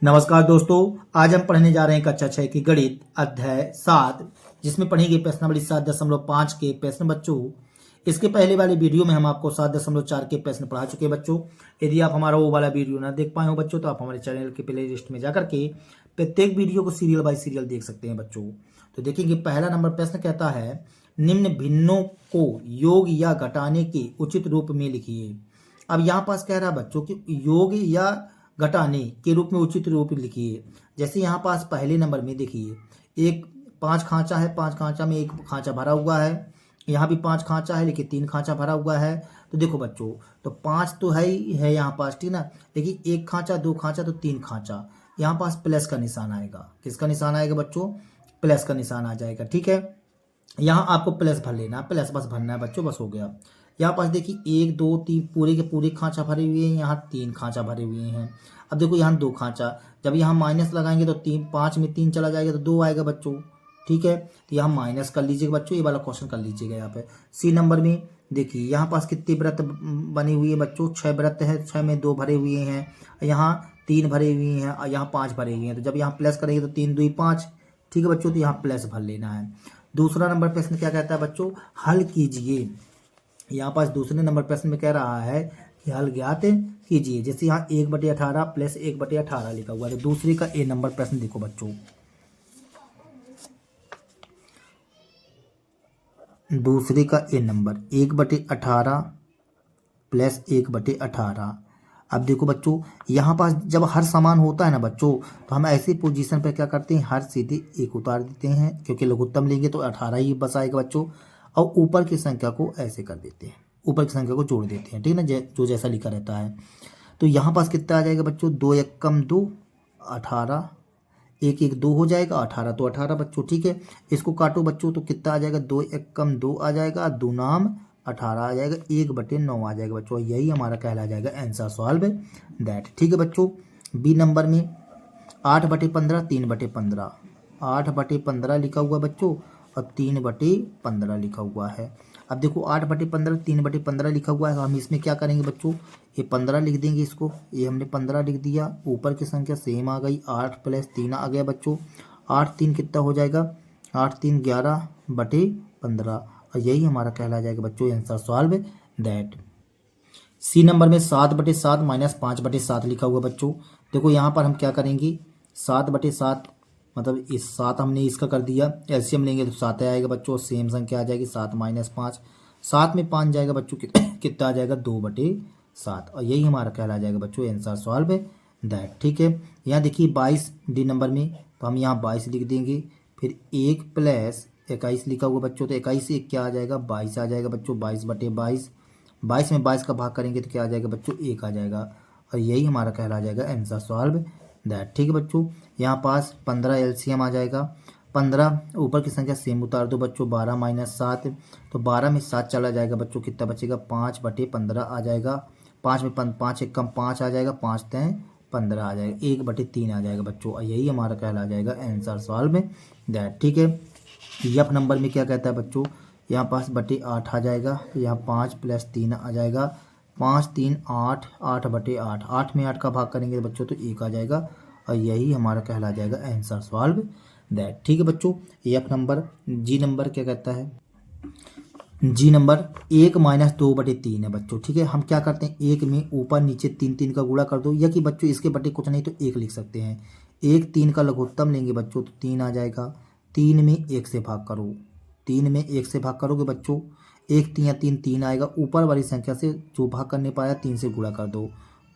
नमस्कार दोस्तों। आज हम पढ़ने जा रहे हैं कक्षा 6 की गणित अध्याय 7, जिसमें पढ़ेंगे प्रश्नावली 7.5 के प्रश्न बच्चों। इसके पहले वाले वीडियो में हम आपको 7.4 के प्रश्न पढ़ा चुके हैं बच्चों। यदि आप हमारा वो वाला वीडियो ना देख पाए हो बच्चों, तो आप हमारे चैनल के प्ले लिस्ट में जाकर के प्रत्येक वीडियो को सीरियल बाय सीरियल देख सकते हैं बच्चों। तो देखेंगे पहला नंबर प्रश्न कहता है, निम्न भिन्नों को योग या घटाने के उचित रूप में लिखिए। अब यहाँ पास कह रहा है बच्चों कि योग या घटाने के रूप में उचित रूप लिखिए। जैसे यहाँ पास पहले नंबर में देखिए, एक 5 खांचा है, 5 खांचा में एक खांचा भरा हुआ है। यहाँ भी 5 खांचा है लेकिन 3 खांचा भरा हुआ है। तो देखो बच्चों, तो 5 तो है ही है यहाँ पास, ठीक ना, लेकिन एक खांचा, 2 खांचा, तो 3 खांचा। यहाँ पास प्लस का निशान आएगा। किसका निशान आएगा बच्चों? प्लस का निशान आ जाएगा, ठीक है। यहाँ आपको प्लस भर लेना है, प्लस बस भरना है बच्चों, बस हो गया। यहाँ पास देखिए 1 2 3 पूरे के पूरे खांचा भरे हुए हैं, यहाँ 3 खांचा भरे हुए हैं। अब देखो यहाँ 2 खांचा, जब यहाँ माइनस लगाएंगे तो 5 में 3 चला जाएगा तो 2 आएगा बच्चों, ठीक है। तो यहाँ माइनस कर लीजिएगा बच्चों, ये वाला क्वेश्चन कर लीजिएगा। यहाँ पे सी नंबर में देखिए, यहाँ पास कितने व्रत बनी हुई है बच्चों? 6 व्रत है, 6 में 2 भरे हुए हैं, यहाँ 3 भरे हुए हैं और यहाँ 5 भरे हुए हैं। तो जब यहाँ प्लस करेंगे तो 3 2 5, ठीक है बच्चों। तो यहाँ प्लस भर लेना है। दूसरा नंबर प्रश्न क्या कहता है बच्चों? हल कीजिए। यहाँ पास दूसरे नंबर प्रश्न में कह रहा है कि हल ज्ञात कीजिए। जैसे यहाँ 1/18 प्लस 1/18 लिखा हुआ है। तो दूसरे का ए नंबर प्रश्न देखो बच्चों, दूसरे का ए नंबर 1/18 प्लस 1/18। अब देखो बच्चों, यहाँ पास जब हर समान होता है ना बच्चों, तो हम ऐसी पोजीशन पर क्या करते हैं, हर सीधे एक उतार देते हैं, क्योंकि लघुत्तम लेंगे तो 18 ही बस आएगा बच्चों। और ऊपर की संख्या को ऐसे कर देते हैं, ऊपर की संख्या को जोड़ देते हैं, ठीक है ना, जो जैसा लिखा रहता है। तो यहाँ पास कितना आ जाएगा बच्चों? 2 एकम 2, 18, 1 1 2 हो जाएगा, 18 तो 18 बच्चों, ठीक है। इसको काटो बच्चों तो कितना आ जाएगा? 2 एकम 2 आ जाएगा, 2 नाम 18 आ जाएगा, 1/9 आ जाएगा बच्चों। यही हमारा कहला जाएगा आंसर सॉल्व दैट, ठीक है बच्चों। बी नंबर में 8/15 3/15, 8/15 लिखा हुआ बच्चों और 3/15 लिखा हुआ है। अब देखो 8/15 3/15 लिखा हुआ है, हम इसमें क्या करेंगे बच्चों? ये 15 लिख देंगे इसको, ये हमने 15 लिख दिया। ऊपर की संख्या सेम आ गई, 8 + 3 आ गया बच्चों। 8 3 कितना हो जाएगा? 8 3 11/15, और यही हमारा कहला जाएगा बच्चों answer solve that. C number में 7/7 - 5/7 लिखा हुआ बच्चों। देखो यहाँ पर हम क्या करेंगे, 7/7 मतलब इस 7 हमने इसका कर दिया, एलसीएम लेंगे तो 7 आएगा बच्चों। सेम संख्या आ जाएगी 7 - 5, 7 में 5 जाएगा बच्चों, कितना आ जाएगा? 2/7, और यही हमारा कहला जाएगा बच्चों आंसर सॉल्व दैट, ठीक है। यहाँ देखिए 22 डी नंबर में, तो हम यहाँ 22 लिख देंगे। फिर 1 + 21 लिखा हुआ बच्चों, तो 21 से क्या आ जाएगा? 22 आ जाएगा बच्चों। 22/22, 22 में 22 का भाग करेंगे तो क्या आ जाएगा बच्चों? 1 आ जाएगा, और यही हमारा कहला जाएगा आंसर सॉल्व दैट, ठीक है बच्चों। यहाँ पास 15 एलसीएम आ जाएगा। 15 ऊपर की संख्या सेम उतार दो बच्चों, 12 - 7, तो 12 में 7 चला जाएगा बच्चों, कितना बचेगा? 5/15 आ जाएगा। 5 में 5 एक कम 5 आ जाएगा, 5 3 15 आ जाएगा, 1/3 आ जाएगा बच्चों, और यही हमारा कहला जाएगा आंसर सॉल्व दैट, ठीक है। एफ नंबर में क्या कहता है बच्चों? यहाँ पास 8 आ जाएगा, तो यहाँ 5 + 3 आ जाएगा, 5 3 8, 8/8, 8 में 8 का भाग करेंगे तो बच्चों तो 1 आ जाएगा, और यही हमारा कहला जाएगा आंसर सॉल्व दैट, ठीक है बच्चों। F number. जी नंबर क्या कहता है? जी नंबर 1 - 2/3 है बच्चों, ठीक है। हम क्या करते हैं, 1 में ऊपर नीचे 3 3 का गुणा कर दो, या कि बच्चों इसके बटे कुछ नहीं तो 1 लिख सकते हैं। 1 3 का लघुत्तम लेंगे बच्चों तो 3 आ जाएगा। 3 में 1 से भाग करो, 3 में 1 से भाग करोगे बच्चों, 1 3 3 3 आएगा। ऊपर वाली संख्या से जो भाग करने पाया 3 से गुणा कर दो,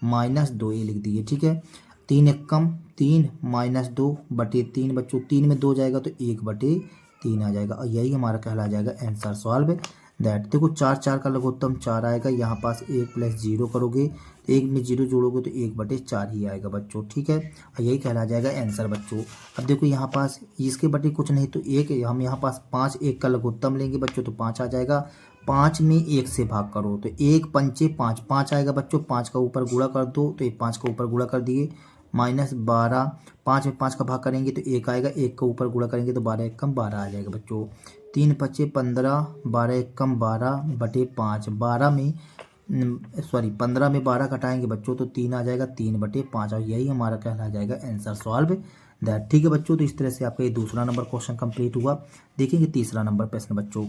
-2 ये लिख दिए, ठीक है। 3 एकम 3 - 2/3 बच्चों, 3 में 2 जाएगा तो 1/3 आ जाएगा, और यही हमारा कहला जाएगा आंसर सॉल्व दैट। देखो 4 4 का लघुत्तम 4 आएगा। यहाँ पास 1 + 0 करोगे तो 1 में 0 जोड़ोगे तो 1/4 ही आएगा बच्चों, ठीक है, और यही कहला जाएगा आंसर बच्चों। अब देखो यहाँ पास इसके बटे कुछ नहीं तो 1, हम यहाँ पास 5 1 का लघुत्तम लेंगे बच्चों तो 5 आ जाएगा। 5 में 1 से भाग करो तो 1 5 5 5 आएगा बच्चों। 5 का ऊपर गुणा कर दो, तो 5 का ऊपर गुणा कर दिए, -12, 5 में 5 का भाग करेंगे तो 1 आएगा, 1 का ऊपर गुणा करेंगे तो 12 एकम 12 आ जाएगा बच्चों। 3 × 5 = 15, 12 एकम 12/5, 12 में सॉरी 15 में 12 घटाएंगे बच्चों तो 3 आ जाएगा, 3/5, और यही हमारा कहला जाएगा आंसर सॉल्व दैट। ठीक है बच्चों, तो इस तरह से आपका ये दूसरा नंबर क्वेश्चन कंप्लीट हुआ। देखेंगे तीसरा नंबर प्रश्न बच्चों।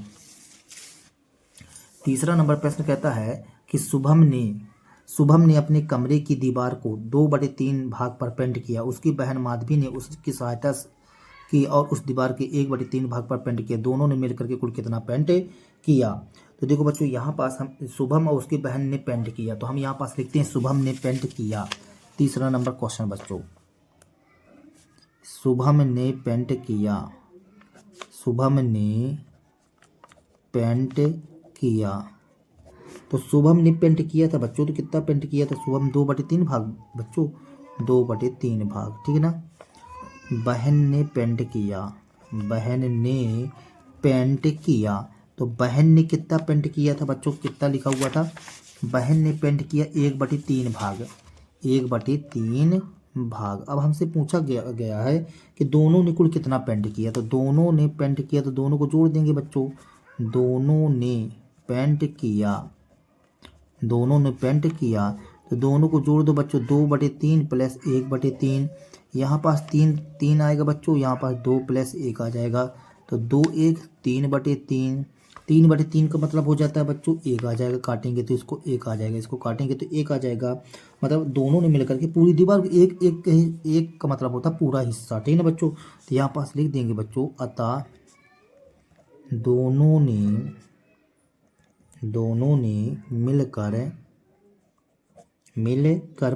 तीसरा नंबर प्रश्न कहता है कि शुभम ने अपने कमरे की दीवार को 2/3 भाग पर पेंट किया। उसकी बहन माधवी ने उसकी सहायता की और उस दीवार के 1/3 भाग पर पेंट किया। दोनों ने मिलकर के कुल कितना पेंट किया? तो देखो बच्चों, यहाँ पास हम शुभम और उसकी बहन ने पेंट किया, तो हम यहाँ पास लिखते हैं शुभम ने पेंट किया। तीसरा नंबर क्वेश्चन बच्चों, शुभम ने पेंट किया, शुभम ने पेंट किया। तो शुभम ने पेंट किया था बच्चों, तो कितना पेंट किया था शुभम? 2/3 भाग बच्चों, 2/3 भाग, ठीक है ना। बहन ने पेंट किया, बहन ने पेंट किया, तो बहन ने कितना पेंट किया था बच्चों? कितना लिखा हुआ था? बहन ने पेंट किया 1/3 भाग, 1/3 भाग। अब हमसे पूछा गया है कि दोनों ने कुल कितना पेंट किया, तो दोनों ने पेंट किया तो दोनों को जोड़ देंगे बच्चों। दोनों ने पेंट किया, दोनों ने पेंट किया, तो दोनों को जोड़ दो बच्चों। 2/3 प्लस 1/3, यहाँ पास 3 आएगा बच्चों, यहाँ पास 2 + 1 आ जाएगा, तो 2 1 3/3। 3/3 का मतलब हो जाता है बच्चों 1 आ जाएगा, काटेंगे तो इसको 1 आ जाएगा, इसको काटेंगे तो 1 आ जाएगा। मतलब दोनों ने मिलकर के पूरी दीवार एक एक एक का मतलब होता है पूरा हिस्सा, ठीक है ना बच्चों। तो यहाँ पास लिख देंगे बच्चों, अतः दोनों ने मिलकर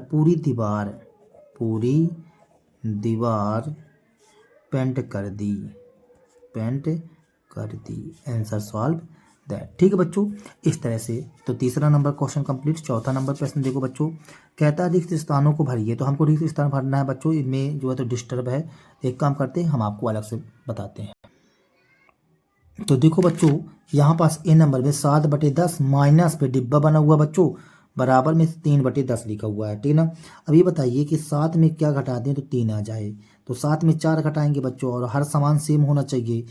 पूरी दीवार पेंट कर दी, आंसर सॉल्व दैट। ठीक है बच्चों, इस तरह से तो तीसरा नंबर क्वेश्चन कंप्लीट। चौथा नंबर प्रश्न देखो बच्चों, कहता है रिक्त स्थानों को भरिए। तो हमको रिक्त स्थान भरना है बच्चों, इनमें जो है तो डिस्टर्ब है। एक काम करते हैं, हम आपको अलग से बताते हैं। तो देखो बच्चों, यहाँ पास ए नंबर में 7/10 माइनस पे डिब्बा बना हुआ बच्चों, बराबर में 3/10 लिखा हुआ है, ठीक है ना। अब ये बताइए कि 7 में क्या घटा दें तो 3 आ जाए। तो 7 में 4 घटाएंगे बच्चों, और हर समान सेम होना चाहिए,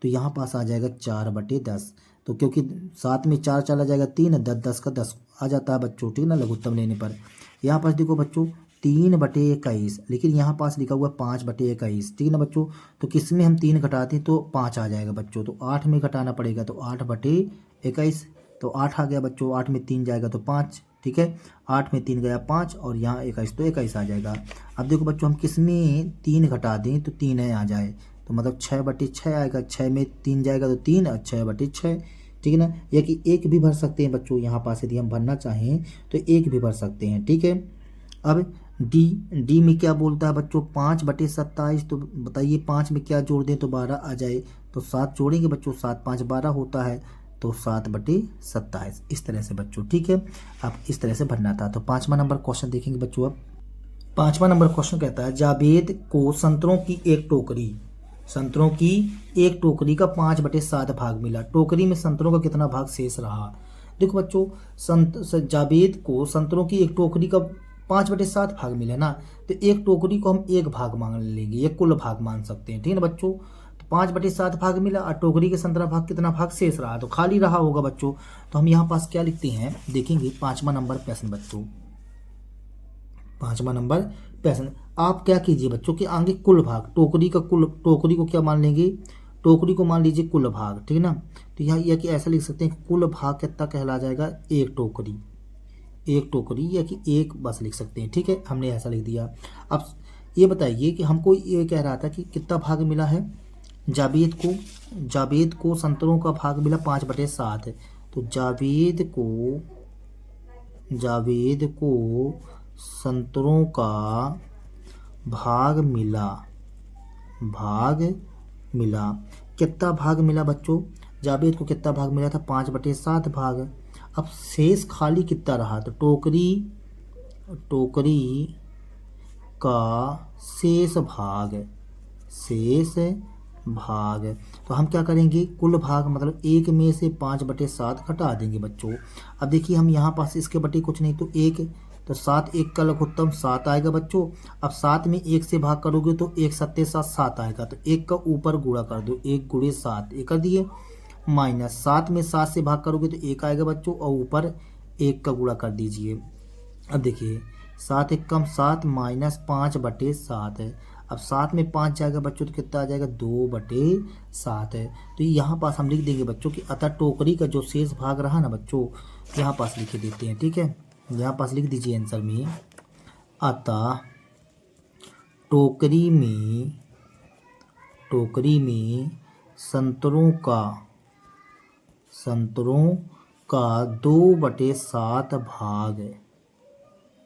तो यहाँ पास आ जाएगा 4/10। तो क्योंकि 7 में 4 चला जाएगा 3, 10 का 10 आ जाता है बच्चों, ठीक है ना, लघुत्तम लेने पर। यहाँ पास देखो बच्चों 3/21, लेकिन यहाँ पास लिखा हुआ 5/21, ठीक है ना बच्चों। तो किस में हम 3 घटाते हैं तो 5 आ जाएगा बच्चों, तो 8 में घटाना पड़ेगा, तो 8/21, तो 8 आ गया बच्चों। 8 में 3 जाएगा तो 5, ठीक है। 8 में 3 गया 5, और यहाँ 21, तो 21 आ जाएगा। अब देखो बच्चों, हम किस में 3 घटा दें तो 3 आ जाए, तो मतलब 6/6 आएगा। 6 में 3 जाएगा तो 3, और 6/6, ठीक है ना। या कि 1 भी भर सकते हैं बच्चों, यहाँ पास यदि हम भरना चाहें तो 1 भी भर सकते हैं, ठीक है। अब डी में क्या बोलता है बच्चों? 5/27। तो बताइए 5 में क्या जोड़ दें तो 12 आ जाए, तो 7 जोड़ेंगे बच्चों, 7 5 12 होता है, तो 7/27। इस तरह से बच्चों, ठीक है। अब इस तरह से भरना था। तो 5वां नंबर क्वेश्चन देखेंगे बच्चों। अब 5वां नंबर क्वेश्चन कहता है, जावेद को संतरों की एक टोकरी का 5/7 भाग मिला। टोकरी में संतरों का कितना भाग शेष रहा? देखो बच्चों, जावेद को संतरों की एक टोकरी का 5/7 भाग मिला ना, तो एक टोकरी को हम एक भाग मान लेंगे, ये कुल भाग मान सकते हैं, ठीक है ना बच्चों। तो 5/7 भाग मिला, और टोकरी के संतरा भाग कितना भाग शेष रहा? तो खाली रहा होगा बच्चों। तो हम यहाँ पास क्या लिखते हैं, देखेंगे 5वां नंबर प्रश्न बच्चों। 5वां नंबर प्रश्न, आप क्या कीजिए बच्चों कि आगे कुल भाग, टोकरी को क्या मान लेंगे? टोकरी को मान लीजिए कुल भाग, ठीक है ना। तो यहाँ यह कि ऐसा लिख सकते हैं, कुल भाग कितना कहला जाएगा? एक टोकरी, या कि एक बस लिख सकते हैं, ठीक है। हमने ऐसा लिख दिया। अब ये बताइए कि हमको ये कह रहा था कि कितना भाग मिला है जावेद को संतरों का भाग मिला 5/7। तो जावेद को संतरों का भाग मिला। कितना भाग मिला बच्चों? जावेद को कितना भाग मिला था? 5/7 भाग। अब शेष खाली कितना रहा? तो टोकरी का शेष भाग। तो हम क्या करेंगे, कुल भाग मतलब 1 में से 5/7 घटा देंगे बच्चों। अब देखिए हम यहाँ पास इसके बटे कुछ नहीं, तो 1, तो 7 1 का लघुत्तम 7 आएगा बच्चों। अब 7 में 1 से भाग करोगे तो 1 7 7 आएगा, तो 1 का ऊपर गुणा कर दो, 1 × 7 1 कर दिए, माइनस 7 में 7 से भाग करोगे तो 1 आएगा बच्चों, और ऊपर 1 का गुणा कर दीजिए। अब देखिए 7 एक कम 7 माइनस 5/7 है। अब 7 में 5 जाएगा बच्चों तो कितना आ जाएगा 2/7 है। तो यहाँ पास हम लिख देंगे बच्चों कि अतः टोकरी का जो शेष भाग रहा ना बच्चों, यहाँ पास लिख देते हैं, ठीक है। यहाँ पास लिख दीजिए आंसर में, अतः टोकरी में संतरों का 2/7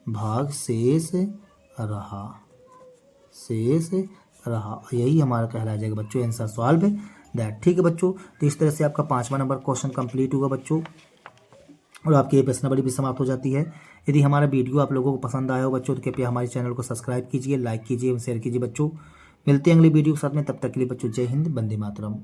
भाग शेष रहा। यही हमारा कहलाया जाएगा बच्चों आंसर सॉल्व दैट। ठीक है बच्चों, तो इस तरह से आपका 5वां नंबर क्वेश्चन कंप्लीट होगा बच्चों, और आपकी ये प्रश्नावली भी समाप्त हो जाती है। यदि हमारा वीडियो आप लोगों को पसंद आया हो बच्चों तो कृपया हमारे चैनल को सब्सक्राइब कीजिए, लाइक कीजिए, शेयर कीजिए बच्चों। मिलते हैं अगली वीडियो के साथ में, तब तक के लिए बच्चों जय हिंद, वंदे मातरम।